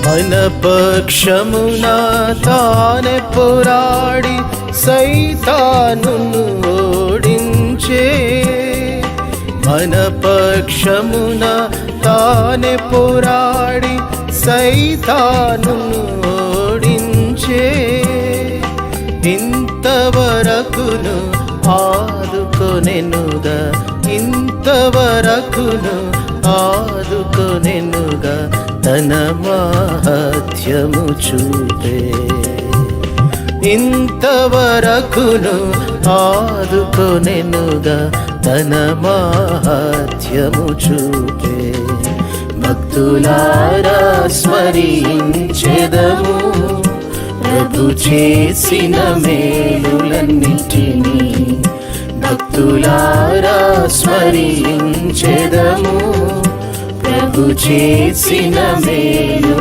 మన పక్షమున తానే పోరాడి సైతానును ఓడించే. మన పక్షమున తానే పోరాడి సైతానును ఓడించే. ఇంతవరకును ఆదుకొనెనుగా, ఇంతవరకును ఆదుకొనెనుగా, తన మహత్యము చూపే. ఇంతవరకును ఆదుకొనెనుగా, తన మహత్యము చూపే. భక్తులారా స్మరించెదము ప్రభు చేసిన మేలులన్నిటినీ. భక్తులారా స్మరించెదము ప్రభు చేసిన మేలు